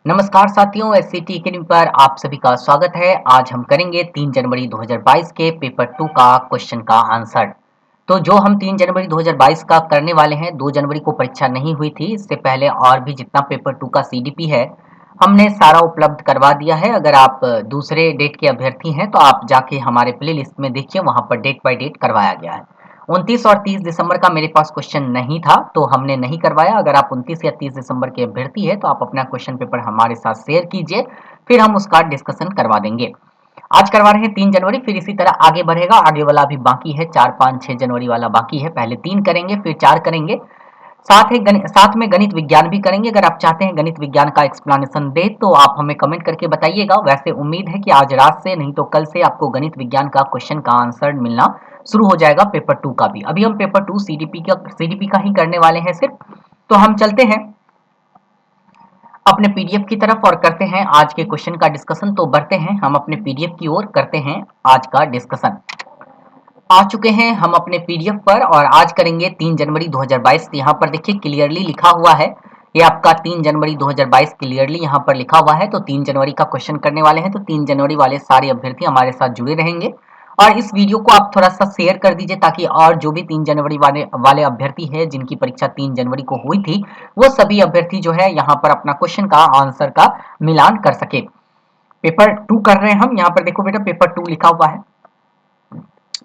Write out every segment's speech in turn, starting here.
नमस्कार साथियों, एससीटी एकेडमी पर आप सभी का स्वागत है। आज हम करेंगे 3 जनवरी 2022 के पेपर 2 का क्वेश्चन का आंसर। तो जो हम 3 जनवरी 2022 का करने वाले हैं, 2 जनवरी को परीक्षा नहीं हुई थी। इससे पहले और भी जितना पेपर 2 का सीडीपी है, हमने सारा उपलब्ध करवा दिया है। अगर आप दूसरे डेट के अभ्यर्थी हैं तो आप जाके हमारे प्ले लिस्ट में देखिए, वहां पर डेट बाय डेट करवाया गया है। 29 और 30 दिसंबर का मेरे पास क्वेश्चन नहीं था तो हमने नहीं करवाया। अगर आप 29 या 30 दिसंबर के अभ्यर्थी है तो आप अपना क्वेश्चन पेपर हमारे साथ शेयर कीजिए, फिर हम उसका डिस्कशन करवा देंगे। आज करवा रहे हैं 3 जनवरी, फिर इसी तरह आगे बढ़ेगा। आगे वाला अभी बाकी है, 4, 5, 6 जनवरी वाला बाकी है। पहले 3 करेंगे, फिर 4 करेंगे। साथ में गणित विज्ञान भी करेंगे। अगर आप चाहते हैं गणित विज्ञान का एक्सप्लेनेशन दे तो आप हमें कमेंट करके बताइएगा। वैसे उम्मीद है कि आज रात से नहीं तो कल से आपको गणित विज्ञान का क्वेश्चन का आंसर मिलना शुरू हो जाएगा, पेपर 2 का भी। अभी हम पेपर 2 सीडीपी का ही करने वाले हैं सिर्फ। तो हम चलते हैं अपने पीडीएफ की तरफ और करते हैं आज के क्वेश्चन का डिस्कशन। तो बढ़ते हैं हम अपने पीडीएफ की ओर, करते हैं आज का डिस्कशन। आ चुके हैं हम अपने पीडीएफ पर और आज करेंगे 3 जनवरी 2022। यहाँ पर देखिए क्लियरली लिखा हुआ है, ये आपका 3 जनवरी 2022 क्लियरली यहाँ पर लिखा हुआ है। तो 3 जनवरी का क्वेश्चन करने वाले हैं। तो 3 जनवरी वाले सारे अभ्यर्थी हमारे साथ जुड़े रहेंगे और इस वीडियो को आप थोड़ा सा शेयर कर दीजिए ताकि और जो भी 3 जनवरी वाले अभ्यर्थी है जिनकी परीक्षा 3 जनवरी को हुई थी, वो सभी अभ्यर्थी जो है यहाँ पर अपना क्वेश्चन का आंसर का मिलान कर सके। पेपर 2 कर रहे हैं हम। यहाँ पर देखो बेटा, पेपर 2 लिखा हुआ है।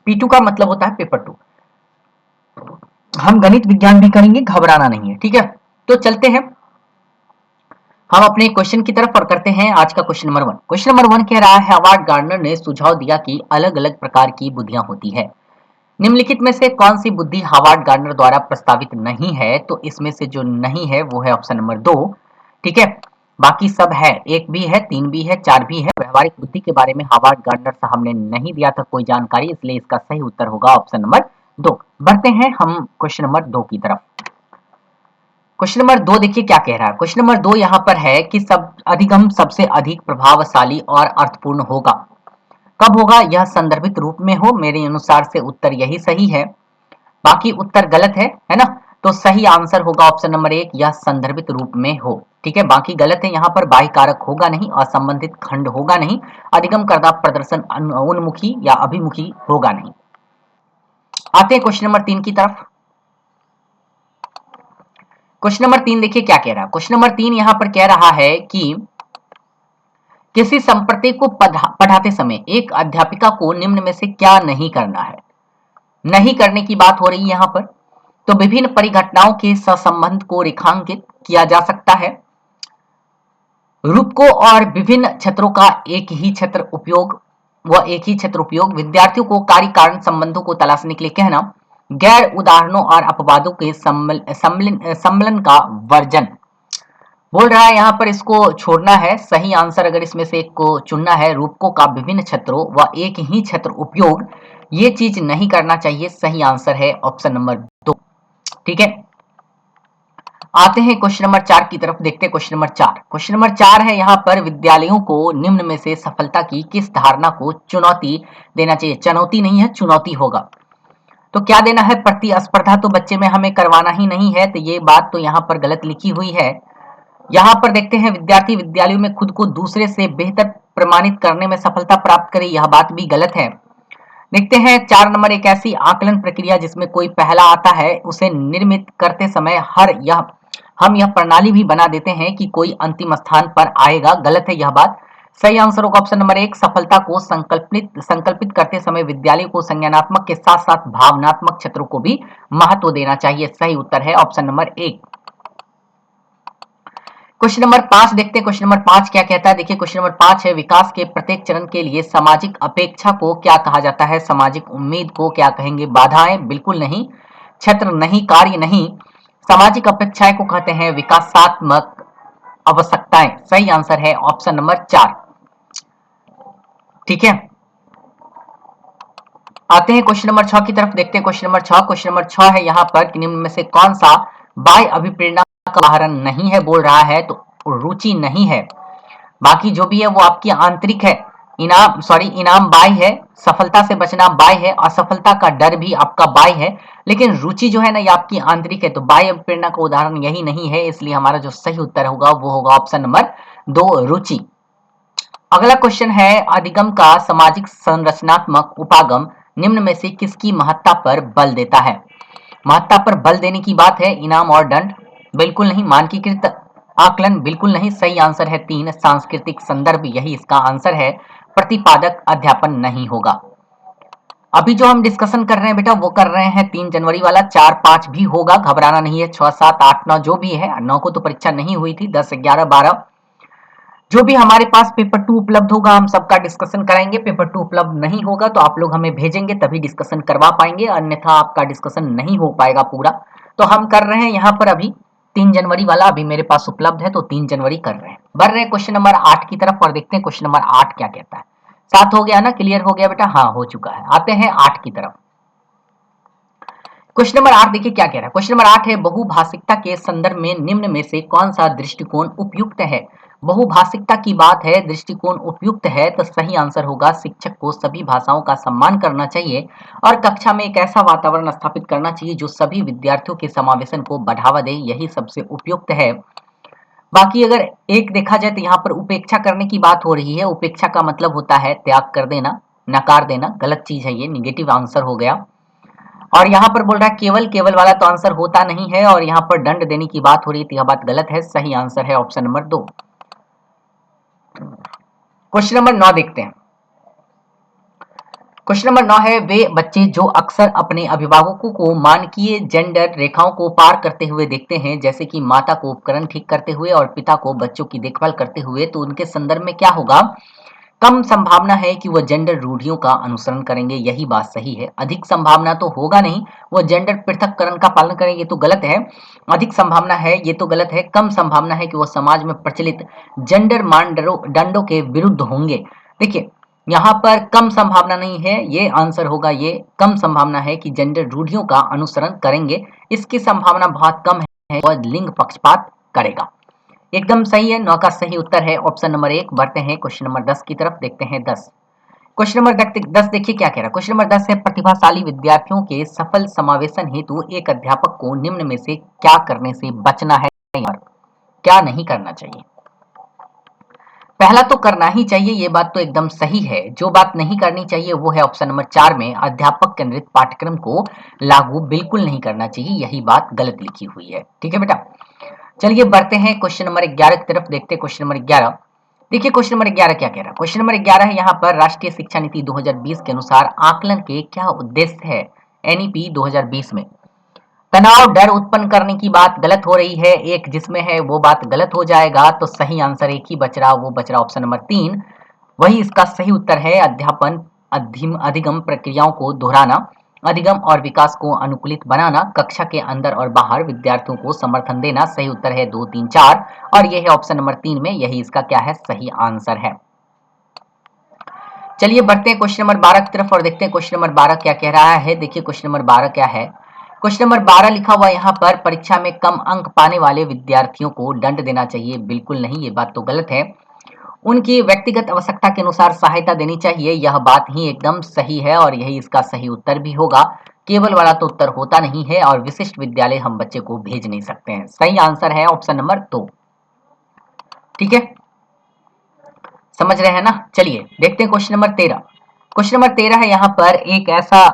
P2 का मतलब होता है पेपर 2। हम गणित विज्ञान भी करेंगे, घबराना नहीं है, ठीक है। तो चलते हैं हम अपने क्वेश्चन की तरफ और करते हैं आज का क्वेश्चन नंबर 1। क्वेश्चन नंबर 1 कह रहा है, हावर्ड गार्डनर ने सुझाव दिया कि अलग अलग प्रकार की बुद्धियां होती है। निम्नलिखित में से कौन सी बुद्धि हावर्ड गार्डनर द्वारा प्रस्तावित नहीं है? तो इसमें से जो नहीं है वो है ऑप्शन नंबर 2, ठीक है। बाकी सब है, 1 भी है, 3 भी है, 4 भी है। व्यवहारिक बुद्धि के बारे में हावर्ड गार्डनर साहब ने नहीं दिया था कोई जानकारी, इसलिए इसका सही उत्तर होगा ऑप्शन नंबर 2। बढ़ते हैं हम क्वेश्चन नंबर 2 की तरफ। क्वेश्चन नंबर 2 देखिए क्या कह रहा है। क्वेश्चन नंबर 2 यहाँ पर है कि सब अधिगम सबसे अधिक प्रभावशाली और अर्थपूर्ण होगा। कब होगा? यह संदर्भित रूप में हो। मेरे अनुसार से उत्तर यही सही है, बाकी उत्तर गलत है ना। तो सही आंसर होगा ऑप्शन नंबर 1, यह संदर्भित रूप में हो, ठीक है। बाकी गलत है, यहाँ पर बाह्य कारक होगा नहीं, असंबंधित खंड होगा नहीं, अधिगम करदा प्रदर्शन उन्मुखी या अभिमुखी होगा नहीं। आते हैं क्वेश्चन नंबर 3 की तरफ। क्वेश्चन नंबर 3 देखिए क्या कह रहा है। क्वेश्चन नंबर 3 यहाँ पर कह रहा है कि किसी संप्रति को पढ़ाते समय एक अध्यापिका को निम्न में से क्या नहीं करना है? नहीं करने की बात हो रही है यहाँ पर। तो विभिन्न परिघटनाओं के सहसंबंध को रेखांकित किया जा सकता है। रूप को और विभिन्न क्षेत्रों का एक ही क्षेत्र उपयोग, विद्यार्थियों को कार्य कारण संबंधों को तलाशने के लिए कहना, गैर उदाहरणों और अपवादों के सम्मलन का वर्जन। बोल रहा है यहाँ पर इसको छोड़ना है। सही आंसर अगर इसमें से एक को चुनना है, रूपकों का विभिन्न क्षेत्रों व एक ही क्षेत्र उपयोग, ये चीज नहीं करना चाहिए। सही आंसर है ऑप्शन नंबर 2, ठीक है। आते हैं क्वेश्चन नंबर 4 की तरफ, देखते हैं क्वेश्चन नंबर 4। क्वेश्चन नंबर 4 है यहाँ पर, विद्यालयों को निम्न में से सफलता की किस धारणा को चुनौती देना चाहिए? चुनौती नहीं है, चुनौती होगा। तो क्या देना है? प्रतिस्पर्धा तो बच्चे में हमें करवाना ही नहीं है, तो ये बात तो यहाँ पर गलत लिखी हुई है। यहाँ पर देखते हैं, विद्यार्थी विद्यालयों में खुद को दूसरे से बेहतर प्रमाणित करने में सफलता प्राप्त करे, यह बात भी गलत है। देखते हैं 4 नंबर, एक ऐसी आकलन प्रक्रिया जिसमें कोई पहला आता है, उसे निर्मित करते समय हम यह प्रणाली भी बना देते हैं कि कोई अंतिम स्थान पर आएगा, गलत है यह बात। सही आंसर होगा ऑप्शन नंबर 1, सफलता को संकल्पित करते समय विद्यालय को संज्ञानात्मक के साथ साथ भावनात्मक क्षेत्रों को भी महत्व देना चाहिए। सही उत्तर है ऑप्शन नंबर 1। क्वेश्चन नंबर 5 देखते हैं, क्वेश्चन नंबर 5 क्या कहता है। देखिए क्वेश्चन नंबर 5 है, विकास के प्रत्येक चरण के लिए सामाजिक अपेक्षा को क्या कहा जाता है? सामाजिक उम्मीद को क्या कहेंगे? बाधाएं? बिल्कुल नहीं। क्षेत्र नहीं, कार्य नहीं। सामाजिक अपेक्षाएं को कहते हैं विकासात्मक आवश्यकताएं। सही आंसर है ऑप्शन नंबर 4, ठीक है। आते हैं क्वेश्चन नंबर 6 की तरफ, देखते हैं क्वेश्चन नंबर 6। क्वेश्चन नंबर 6 है यहाँ पर, निम्न में से कौन सा बाह्य अभिप्रेरणा का उदाहरण नहीं है? बोल रहा है तो रुचि नहीं है। बाकी जो भी है वो आपकी आंतरिक है। इनाम बाह्य है, सफलता से बचना बाह्य है, असफलता का डर भी आपका बाह्य है, लेकिन रुचि जो है ना ये आपकी आंतरिक है। तो बाह्य प्रेरणा का उदाहरण यही नहीं है, इसलिए हमारा जो सही उत्तर होगा वो होगा ऑप्शन नंबर दो रुचि। अगला क्वेश्चन है अधिगम का सामाजिक संरचनात्मक उपागम निम्न में से किसकी महत्ता पर बल देता है? महत्ता पर बल देने की बात है इनाम और दंड, बिल्कुल नहीं। मानकीकृत आकलन, बिल्कुल नहीं। सही आंसर है 3 सांस्कृतिक संदर्भ, यही इसका आंसर है। प्रतिपादक अध्यापन नहीं होगा। अभी जो हम डिस्कशन कर रहे हैं बेटा वो कर रहे हैं 3 जनवरी वाला, 4, 5 भी होगा, घबराना नहीं है। 6, 7, 8, 9 जो भी है, 9 को तो परीक्षा नहीं हुई थी, 10, 11, 12 जो भी हमारे पास पेपर 2 उपलब्ध होगा हम सबका डिस्कशन कराएंगे। पेपर 2 उपलब्ध नहीं होगा तो आप लोग हमें भेजेंगे तभी डिस्कशन करवा पाएंगे, अन्यथा आपका डिस्कशन नहीं हो पाएगा पूरा। तो हम कर रहे हैं यहाँ पर अभी 3 जनवरी वाला अभी मेरे पास उपलब्ध है तो 3 जनवरी कर रहे हैं। बढ़ रहे हैं क्वेश्चन नंबर 8 की तरफ और देखते हैं क्वेश्चन नंबर 8 क्या कहता है। 7 हो गया ना, क्लियर हो गया बेटा? हाँ हो चुका है। आते हैं 8 की तरफ। क्वेश्चन नंबर 8 देखिए क्या कह रहा है। क्वेश्चन नंबर 8 है बहुभाषिकता के संदर्भ में निम्न में से कौन सा दृष्टिकोण उपयुक्त है? बहुभाषिकता की बात है, दृष्टिकोण उपयुक्त है तो सही आंसर होगा शिक्षक को सभी भाषाओं का सम्मान करना चाहिए और कक्षा में एक ऐसा वातावरण स्थापित करना चाहिए जो सभी विद्यार्थियों के समावेशन को बढ़ावा दे, यही सबसे उपयुक्त है। बाकी अगर एक देखा जाए तो यहाँ पर उपेक्षा करने की बात हो रही है। उपेक्षा का मतलब होता है त्याग कर देना, नकार देना, गलत चीज है ये, निगेटिव आंसर हो गया। और यहाँ पर बोल रहा है केवल, केवल वाला तो आंसर होता नहीं है और यहाँ पर दंड देने की बात हो रही थी, यह बात गलत है। सही आंसर है ऑप्शन नंबर 2। क्वेश्चन नंबर 9 देखते हैं। क्वेश्चन नंबर 9 है वे बच्चे जो अक्सर अपने अभिभावकों को मानकीय जेंडर रेखाओं को पार करते हुए देखते हैं, जैसे कि माता को उपकरण ठीक करते हुए और पिता को बच्चों की देखभाल करते हुए, तो उनके संदर्भ में क्या होगा? कम संभावना है कि वह जेंडर रूढ़ियों का अनुसरण करेंगे, यही बात सही है। अधिक संभावना तो होगा नहीं, वह जेंडर पृथक्करण का पालन करेंगे, तो गलत है। अधिक संभावना है ये तो गलत है। कम संभावना है कि वह समाज में प्रचलित जेंडर मानदंडों के विरुद्ध होंगे। देखिए यहाँ पर कम संभावना नहीं है, ये आंसर होगा ये। कम संभावना है कि जेंडर रूढ़ियों का अनुसरण करेंगे, इसकी संभावना बहुत कम है वह लिंग पक्षपात करेगा। एकदम सही है। 9 का सही उत्तर है ऑप्शन नंबर 1। बढ़ते हैं क्वेश्चन नंबर 10 की तरफ, देखते हैं 10। क्वेश्चन नंबर 10 देखिए क्या कह रहा है। क्वेश्चन नंबर 10 है प्रतिभाशाली विद्यार्थियों के सफल समावेशन हेतु एक अध्यापक को निम्न में से क्या करने से बचना है, क्या नहीं करना चाहिए? पहला तो करना ही चाहिए, ये बात तो एकदम सही है। जो बात नहीं करनी चाहिए वो है ऑप्शन नंबर 4 में अध्यापक केंद्रित पाठ्यक्रम को लागू बिल्कुल नहीं करना चाहिए, यही बात गलत लिखी हुई है। ठीक है बेटा, चलिए बढ़ते हैं क्वेश्चन नंबर 11 की तरफ, देखते हैं क्वेश्चन नंबर 11। देखिए क्वेश्चन नंबर 11 क्या कह रहा है। क्वेश्चन नंबर 11 है यहाँ पर राष्ट्रीय शिक्षा नीति 2020 के अनुसार आकलन के क्या उद्देश्य है? एनईपी 2020 में तनाव डर उत्पन्न करने की बात गलत हो रही है, एक जिसमें है वो बात गलत हो जाएगा, तो सही आंसर एक ही बच रहा, वो बच रहा ऑप्शन नंबर 3, वही इसका सही उत्तर है। अध्यापन अधिगम प्रक्रियाओं को दोहराना, अधिगम और विकास को अनुकूलित बनाना, कक्षा के अंदर और बाहर विद्यार्थियों को समर्थन देना। सही उत्तर है 2, 3, 4 और यह है ऑप्शन नंबर 3 में, यही इसका क्या है? सही आंसर है। चलिए बढ़ते हैं क्वेश्चन नंबर 12 की तरफ और देखते हैं क्वेश्चन नंबर 12 क्या कह रहा है। देखिए क्वेश्चन नंबर 12 क्या है। क्वेश्चन नंबर 12 लिखा हुआ यहाँ पर परीक्षा में कम अंक पाने वाले विद्यार्थियों को दंड देना चाहिए, बिल्कुल नहीं, ये बात तो गलत है। उनकी व्यक्तिगत आवश्यकता के अनुसार सहायता देनी चाहिए, यह बात ही एकदम सही है और यही इसका सही उत्तर भी होगा। केवल वाला तो उत्तर होता नहीं है और विशिष्ट विद्यालय हम बच्चे को भेज नहीं सकते हैं। सही आंसर है ऑप्शन नंबर 2। ठीक है, समझ रहे हैं ना? चलिए देखते हैं क्वेश्चन नंबर 13। क्वेश्चन नंबर 13 है यहाँ पर एक ऐसा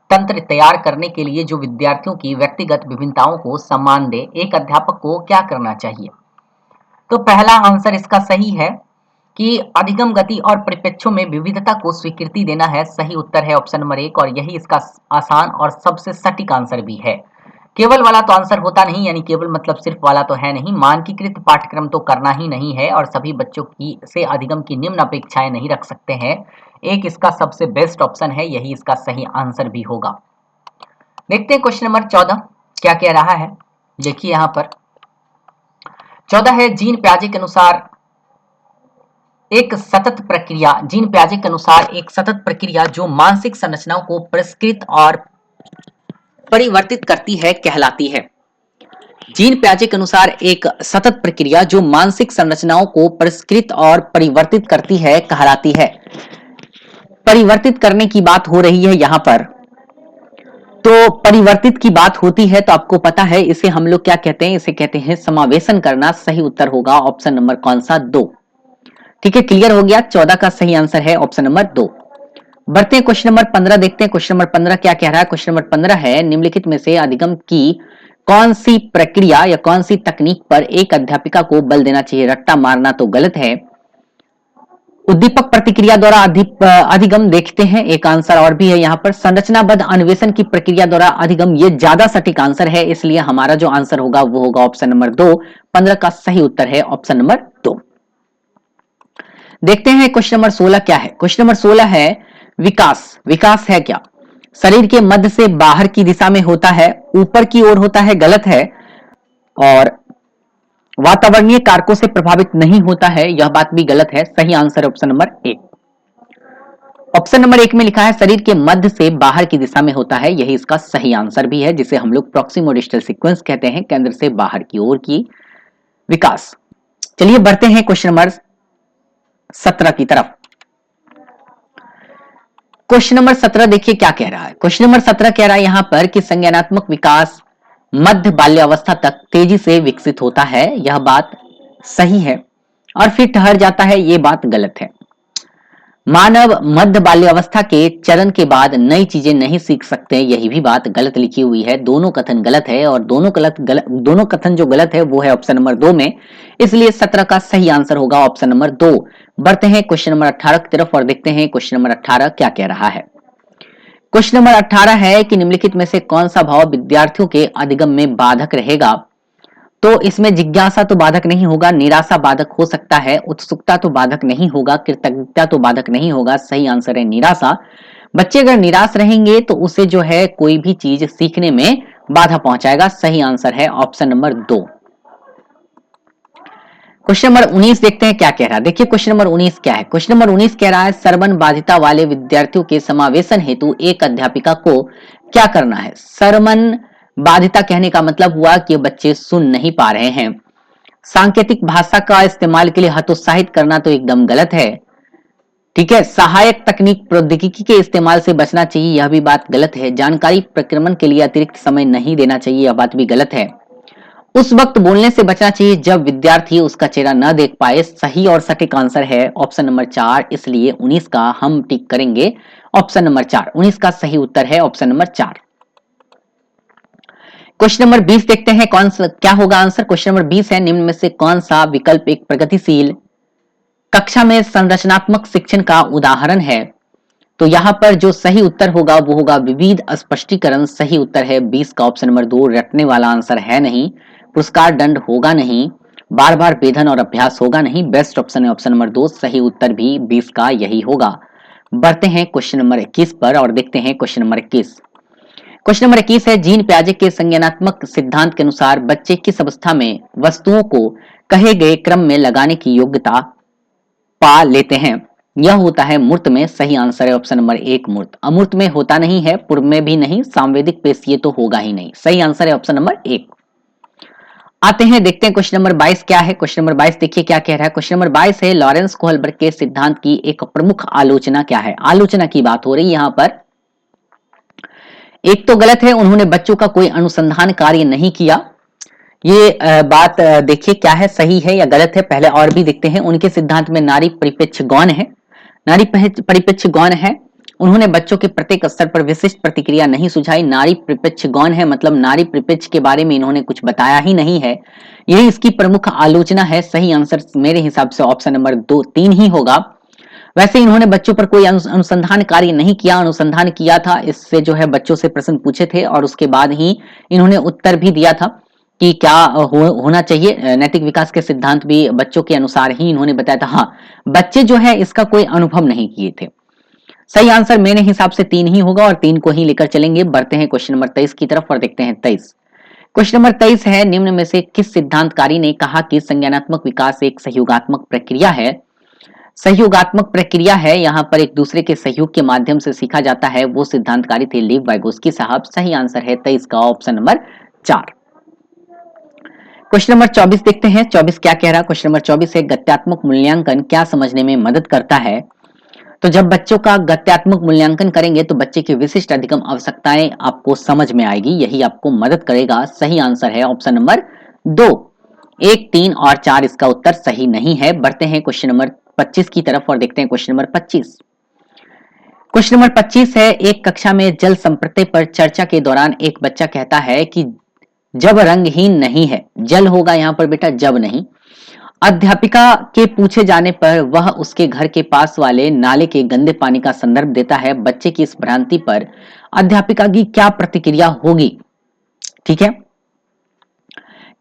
तंत्र तैयार करने के लिए जो विद्यार्थियों की व्यक्तिगत विभिन्नताओं को सम्मान दे, एक अध्यापक को क्या करना चाहिए? तो पहला आंसर इसका सही है कि अधिगम गति और परिप्रेक्ष्यों में विविधता को स्वीकृति देना है। सही उत्तर है ऑप्शन नंबर 1 और यही इसका आसान और सबसे सटीक आंसर भी है। केवल वाला तो आंसर होता नहीं, यानी केवल मतलब सिर्फ वाला तो है नहीं। मानकीकृत पाठ्यक्रम तो करना ही नहीं है और सभी बच्चों की से अधिगम की निम्न अपेक्षाएं नहीं रख सकते हैं। एक इसका सबसे बेस्ट ऑप्शन है, यही इसका सही आंसर भी होगा। देखते हैं क्वेश्चन नंबर 14 क्या कह रहा है। देखिए यहाँ पर 14 है जीन पियाजे के अनुसार एक सतत प्रक्रिया, जीन पियाजे के अनुसार एक सतत प्रक्रिया जो मानसिक संरचनाओं को परिष्कृत और परिवर्तित करती है कहलाती है। जीन पियाजे के अनुसार एक सतत प्रक्रिया जो मानसिक संरचनाओं को परिष्कृत और परिवर्तित करती है कहलाती है। परिवर्तित करने की बात हो रही है यहाँ पर, तो परिवर्तित की बात होती है तो आपको पता है इसे हम लोग क्या कहते हैं? इसे कहते हैं समावेशन करना। सही उत्तर होगा ऑप्शन नंबर कौन सा? 2। ठीक है, क्लियर हो गया। 14 का सही आंसर है ऑप्शन नंबर 2। बढ़ते हैं क्वेश्चन नंबर 15 देखते हैं। क्वेश्चन नंबर 15 क्या कह रहा है? क्वेश्चन नंबर 15 है, निम्नलिखित में से अधिगम की कौन सी प्रक्रिया या कौन सी तकनीक पर एक अध्यापिका को बल देना चाहिए? रट्टा मारना तो गलत है। उद्दीपक प्रतिक्रिया द्वारा अधिगम देखते हैं, एक आंसर और भी है यहाँ पर। संरचनाबद्ध अन्वेषण की प्रक्रिया द्वारा अधिगम, ये ज्यादा सटीक आंसर है, इसलिए हमारा जो आंसर होगा वो होगा ऑप्शन नंबर 2। 15 का सही उत्तर है ऑप्शन नंबर 2। देखते हैं क्वेश्चन नंबर 16 क्या है। क्वेश्चन नंबर 16 है, विकास। विकास है क्या? शरीर के मध्य से बाहर की दिशा में होता है, ऊपर की ओर होता है, गलत है। और वातावरणीय कारकों से प्रभावित नहीं होता है, यह बात भी गलत है। सही answer option number 1। Option number 1 में लिखा है शरीर के मध्य से बाहर की दिशा में होता है, यही इसका सही आंसर भी है, जिसे हम लोग प्रॉक्सिमो डिस्टल सीक्वेंस कहते हैं, केंद्र से बाहर की ओर की विकास। चलिए बढ़ते हैं क्वेश्चन नंबर 17 की तरफ। क्वेश्चन नंबर 17 देखिए क्या कह रहा है। क्वेश्चन नंबर 17 कह रहा है यहां पर कि संज्ञानात्मक विकास मध्य बाल्यावस्था तक तेजी से विकसित होता है, यह बात सही है, और फिर ठहर जाता है, यह बात गलत है। मानव मध्य बाल्यावस्था के चरण के बाद नई चीजें नहीं सीख सकते, यही भी बात गलत लिखी हुई है। दोनों कथन गलत है, और दोनों कथन जो गलत है वो है ऑप्शन नंबर 2 में, इसलिए 17 का सही आंसर होगा ऑप्शन नंबर 2। बढ़ते हैं क्वेश्चन नंबर 18 की तरफ और देखते हैं क्वेश्चन नंबर 18 क्या कह रहा है। क्वेश्चन नंबर 18 है कि निम्नलिखित में से कौन सा भाव विद्यार्थियों के अधिगम में बाधक रहेगा? तो इसमें जिज्ञासा तो बाधक नहीं होगा, निराशा बाधक हो सकता है, उत्सुकता तो बाधक नहीं होगा, कृतज्ञता तो बाधक नहीं होगा। सही आंसर है निराशा। बच्चे अगर निराश रहेंगे तो उसे जो है कोई भी चीज सीखने में बाधा पहुंचाएगा। सही आंसर है ऑप्शन नंबर 2। क्वेश्चन नंबर 19 देखते हैं क्या कह रहा है। देखिए क्वेश्चन नंबर 19 क्या है। क्वेश्चन नंबर 19 कह रहा है श्रवण बाधिता वाले विद्यार्थियों के समावेशन हेतु एक अध्यापिका को क्या करना है? श्रवण बाधिता कहने का मतलब हुआ कि बच्चे सुन नहीं पा रहे हैं। सांकेतिक भाषा का इस्तेमाल के लिए हतोत्साहित करना तो एकदम गलत है। ठीक है, सहायक तकनीक प्रौद्योगिकी के इस्तेमाल से बचना चाहिए, यह भी बात गलत है। जानकारी प्रक्रमण के लिए अतिरिक्त समय नहीं देना चाहिए, यह बात भी गलत है। उस वक्त बोलने से बचना चाहिए जब विद्यार्थी उसका चेहरा न देख पाए। सही और सटीक आंसर है ऑप्शन नंबर 4, इसलिए 19 का हम टिक करेंगे ऑप्शन नंबर 4। 19 का सही उत्तर है ऑप्शन नंबर 4। क्वेश्चन नंबर 20 देखते हैं कौन सा क्या होगा आंसर। क्वेश्चन नंबर 20 है, निम्न में से कौन सा विकल्प एक प्रगतिशील कक्षा में संरचनात्मक शिक्षण का उदाहरण है? तो यहां पर जो सही उत्तर होगा वो होगा विविध स्पष्टीकरण। सही उत्तर है 20 का ऑप्शन नंबर 2। रटने वाला आंसर है नहीं, पुरस्कार दंड होगा नहीं, बार बार वेधन और अभ्यास होगा नहीं। बेस्ट ऑप्शन है ऑप्शन नंबर 2। सही उत्तर भी 20 का यही होगा। बढ़ते हैं क्वेश्चन नंबर 21 पर और देखते हैं क्वेश्चन नंबर 21। क्वेश्चन नंबर 21 है, जीन पियाजे के संज्ञानात्मक सिद्धांत के अनुसार बच्चे किस अवस्था में वस्तुओं को कहे गए क्रम में लगाने की योग्यता पा लेते हैं? यह होता है मूर्त में। सही आंसर है ऑप्शन नंबर 1 मूर्त। अमूर्त में होता नहीं है, पूर्व में भी नहीं, सांवेदिक पेशीय तो होगा ही नहीं। सही आंसर है ऑप्शन नंबर 1। आते हैं देखते हैं क्वेश्चन नंबर 22 क्या है। क्वेश्चन नंबर 22 देखिए क्या कह रहा है। क्वेश्चन नंबर 22 है, लॉरेंस कोहलबर्ग के सिद्धांत की एक प्रमुख आलोचना क्या है? आलोचना की बात हो रही है यहां पर। एक तो गलत है, उन्होंने बच्चों का कोई अनुसंधान कार्य नहीं किया। ये बात देखिए क्या है, सही है या गलत है। पहले और भी देखते हैं। उनके सिद्धांत में नारी परिप्रेक्ष गौण है, नारी परिप्रेक्ष गौण है। उन्होंने बच्चों के प्रत्येक स्तर पर विशिष्ट प्रतिक्रिया नहीं सुझाई। नारी परिप्रेक्ष गौण है मतलब नारी परिप्रेक्ष के बारे में इन्होंने कुछ बताया ही नहीं है, यही इसकी प्रमुख आलोचना है। सही आंसर मेरे हिसाब से ऑप्शन नंबर 2-3 ही होगा। वैसे इन्होंने बच्चों पर कोई अनुसंधान कार्य नहीं किया। अनुसंधान किया था, इससे जो है बच्चों से प्रश्न पूछे थे और उसके बाद ही इन्होंने उत्तर भी दिया था कि क्या होना चाहिए। नैतिक विकास के सिद्धांत भी बच्चों के अनुसार ही इन्होंने बताया था। हाँ, बच्चे जो है इसका कोई अनुभव नहीं किए थे। सही आंसर मेरे हिसाब से 3 ही होगा और 3 को ही लेकर चलेंगे। बढ़ते हैं क्वेश्चन नंबर 23 की तरफ और देखते हैं 23। क्वेश्चन नंबर 23 है, निम्न में से किस सिद्धांतकारी ने कहा कि संज्ञानात्मक विकास एक सहयोगात्मक प्रक्रिया है? सहयोगात्मक प्रक्रिया है, यहाँ पर एक दूसरे के सहयोग के माध्यम से सीखा जाता है। वो सिद्धांतकारी थे लीव वाइगोस्की साहब। सही आंसर है 23 का ऑप्शन नंबर 4। क्वेश्चन नंबर 24 देखते हैं। 24 क्या कह रहा है। क्वेश्चन नंबर 24 है, गत्यात्मक मूल्यांकन क्या समझने में मदद करता है? तो जब बच्चों का गत्यात्मक मूल्यांकन करेंगे तो बच्चे की विशिष्ट अधिगम आवश्यकताएं आपको समझ में आएगी, यही आपको मदद करेगा। सही आंसर है ऑप्शन नंबर 2। 1, 3 और 4 इसका उत्तर सही नहीं है। बढ़ते हैं क्वेश्चन नंबर 25 की तरफ और देखते हैं क्वेश्चन नंबर 25। क्वेश्चन नंबर 25 है, एक कक्षा में जल संप्रति पर चर्चा के दौरान एक बच्चा कहता है कि जब रंगहीन नहीं है, जल होगा यहां पर बेटा, जब नहीं। अध्यापिका के पूछे जाने पर वह उसके घर के पास वाले नाले के गंदे पानी का संदर्भ देता है। बच्चे की इस भ्रांति पर अध्यापिका की क्या प्रतिक्रिया होगी? ठीक है,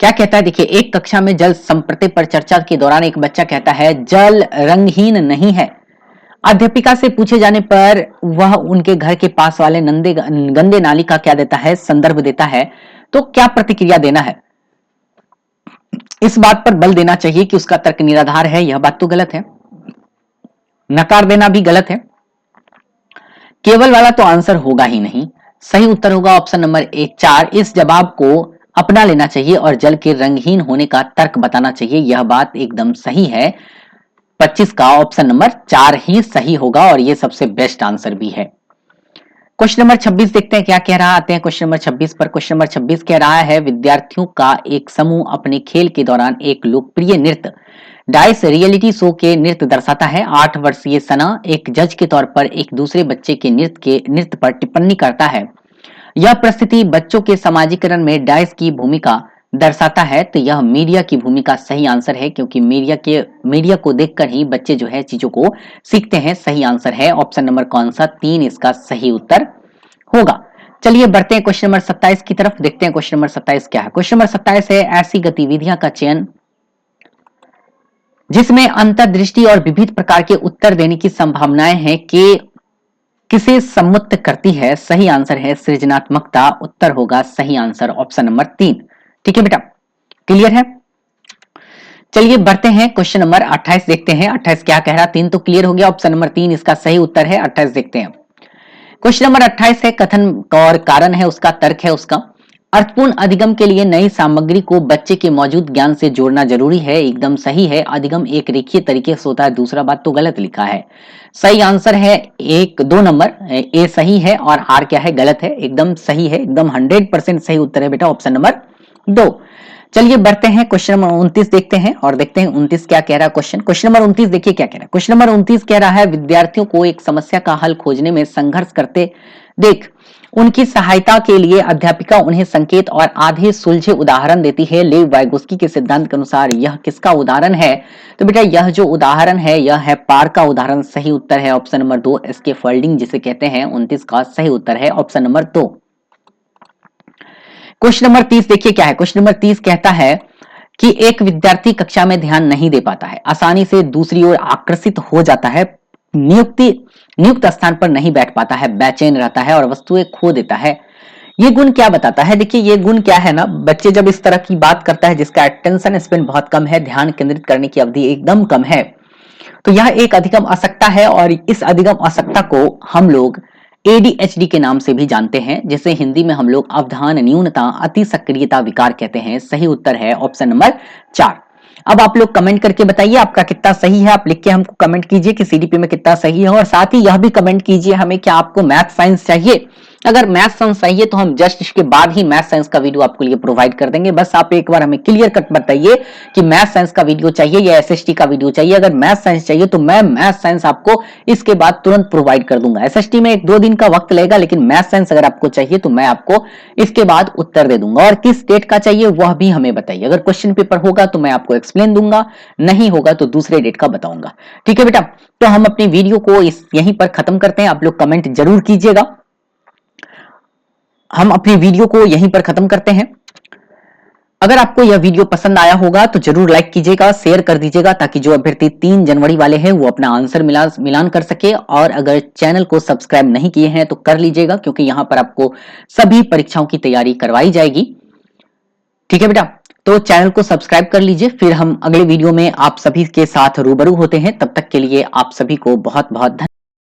क्या कहता है, देखिए, एक कक्षा में जल संप्रति पर चर्चा के दौरान एक बच्चा कहता है जल रंगहीन नहीं है। अध्यापिका से पूछे जाने पर वह उनके घर के पास वाले गंदे नाली का क्या देता है, संदर्भ देता है। तो क्या प्रतिक्रिया देना है? इस बात पर बल देना चाहिए कि उसका तर्क निराधार है, यह बात तो गलत है। नकार देना भी गलत है। केवल वाला तो आंसर होगा ही नहीं। सही उत्तर होगा ऑप्शन नंबर 4। इस जवाब को अपना लेना चाहिए और जल के रंगहीन होने का तर्क बताना चाहिए, यह बात एकदम सही है। 25 का ऑप्शन नंबर 4 ही सही होगा और यह सबसे बेस्ट आंसर भी है। क्वेश्चन नंबर 26 देखते हैं क्या कह रहा है। आते हैं क्वेश्चन नंबर 26 पर। क्वेश्चन नंबर 26 कह रहा है, विद्यार्थियों का एक समूह अपने खेल के दौरान एक लोकप्रिय नृत्य डाइस रियलिटी शो के नृत्य दर्शाता है। 8 वर्षीय सना एक जज के तौर पर एक दूसरे बच्चे के नृत्य पर टिप्पणी करता है। यह परिस्थिति बच्चों के समाजीकरण में डाइस की भूमिका दर्शाता है। तो यह मीडिया की भूमिका सही आंसर है, क्योंकि मीडिया को देखकर ही बच्चे जो है चीजों को सीखते हैं। सही आंसर है ऑप्शन नंबर कौन सा, 3 इसका सही उत्तर होगा। चलिए बढ़ते हैं क्वेश्चन नंबर 27 की तरफ, देखते हैं क्वेश्चन नंबर 27 क्या है। क्वेश्चन नंबर 27 है, ऐसी गतिविधियां का चयन जिसमें अंतर्दृष्टि और विविध प्रकार के उत्तर देने की संभावनाएं हैं कि किसे सम्मुक्त करती है। सही आंसर है सृजनात्मकता, उत्तर होगा सही आंसर ऑप्शन नंबर 3। ठीक है बेटा, क्लियर है। चलिए बढ़ते हैं क्वेश्चन नंबर 28 देखते हैं। 28 क्या कह रहा, 3 तो क्लियर हो गया, ऑप्शन नंबर 3 इसका सही उत्तर है। 28 देखते हैं। क्वेश्चन नंबर 28 है, कथन और कारण है उसका, तर्क है उसका। अर्थपूर्ण अधिगम के लिए नई सामग्री को बच्चे के मौजूद ज्ञान से जोड़ना जरूरी है, एकदम सही है। अधिगम एक रेखीय तरीके से होता है, दूसरा बात तो गलत लिखा है। सही आंसर है 2 नंबर, ए सही है और आर क्या है, गलत है। एकदम सही है, एकदम 100% सही उत्तर है बेटा ऑप्शन नंबर 2। चलिए बढ़ते हैं क्वेश्चन नंबर 29 देखते हैं और देखते हैं 29 क्या कह रहा है। क्वेश्चन नंबर 29 देखिए क्या कह रहा है। क्वेश्चन नंबर 29 कह रहा है, विद्यार्थियों को एक समस्या का हल खोजने में संघर्ष करते देख उनकी सहायता के लिए अध्यापिका उन्हें संकेत और आधे सुलझे उदाहरण देती है। लेव वाइगोस्की के सिद्धांत के अनुसार यह किसका उदाहरण है? तो बेटा यह जो उदाहरण है यह है पार का उदाहरण। सही उत्तर है ऑप्शन नंबर 2, इसके फोल्डिंग जिसे कहते हैं। 29 का सही उत्तर है ऑप्शन नंबर 2। क्वेश्चन नंबर 30 देखिए क्या है। क्वेश्चन नंबर 30 कहता है कि एक विद्यार्थी कक्षा में ध्यान नहीं दे पाता है, आसानी से दूसरी ओर आकर्षित हो जाता है, नियुक्त स्थान पर नहीं बैठ पाता है, बेचैन रहता है और वस्तुएं खो देता है। ये गुण क्या बताता है? देखिए ये गुण क्या है ना, बच्चे जब इस तरह की बात करता है जिसका अटेंशन स्पेन बहुत कम है, ध्यान केंद्रित करने की अवधि एकदम कम है, तो यह एक अधिगम असक्ता है और इस अधिगम असक्ता को हम लोग ADHD के नाम से भी जानते हैं, जिसे हिंदी में हम लोग अवधान न्यूनता अति सक्रियता विकार कहते हैं। सही उत्तर है ऑप्शन नंबर 4। अब आप लोग कमेंट करके बताइए आपका कितना सही है। आप लिख के हमको कमेंट कीजिए कि CDP में कितना सही है और साथ ही यह भी कमेंट कीजिए हमें क्या आपको मैथ साइंस चाहिए। अगर मैथ साइंस चाहिए तो हम जस्ट इसके बाद ही मैथ साइंस का वीडियो आपको लिए प्रोवाइड कर देंगे। बस आप एक बार हमें क्लियर कट बताइए कि मैथ साइंस का वीडियो चाहिए या SST का वीडियो चाहिए। अगर मैथ साइंस चाहिए तो मैं मैथ साइंस आपको इसके बाद तुरंत प्रोवाइड कर दूंगा। SST में 1-2 दिन का वक्त लगेगा, लेकिन मैथ साइंस अगर आपको चाहिए तो मैं आपको इसके बाद उत्तर दे दूंगा। और किस डेट का चाहिए वह भी हमें बताइए। अगर क्वेश्चन पेपर होगा तो मैं आपको एक्सप्लेन दूंगा, नहीं होगा तो दूसरे डेट का बताऊंगा। ठीक है बेटा, तो हम अपनी वीडियो को यहीं पर खत्म करते हैं। आप लोग कमेंट जरूर कीजिएगा। हम अपनी वीडियो को यहीं पर खत्म करते हैं। अगर आपको यह वीडियो पसंद आया होगा तो जरूर लाइक कीजिएगा, शेयर कर दीजिएगा, ताकि जो अभ्यर्थी 3 जनवरी वाले हैं वो अपना आंसर मिलान कर सके। और अगर चैनल को सब्सक्राइब नहीं किए हैं तो कर लीजिएगा, क्योंकि यहां पर आपको सभी परीक्षाओं की तैयारी करवाई जाएगी। ठीक है बेटा, तो चैनल को सब्सक्राइब कर लीजिए। फिर हम अगले वीडियो में आप सभी के साथ रूबरू होते हैं। तब तक के लिए आप सभी को बहुत बहुत धन्यवाद।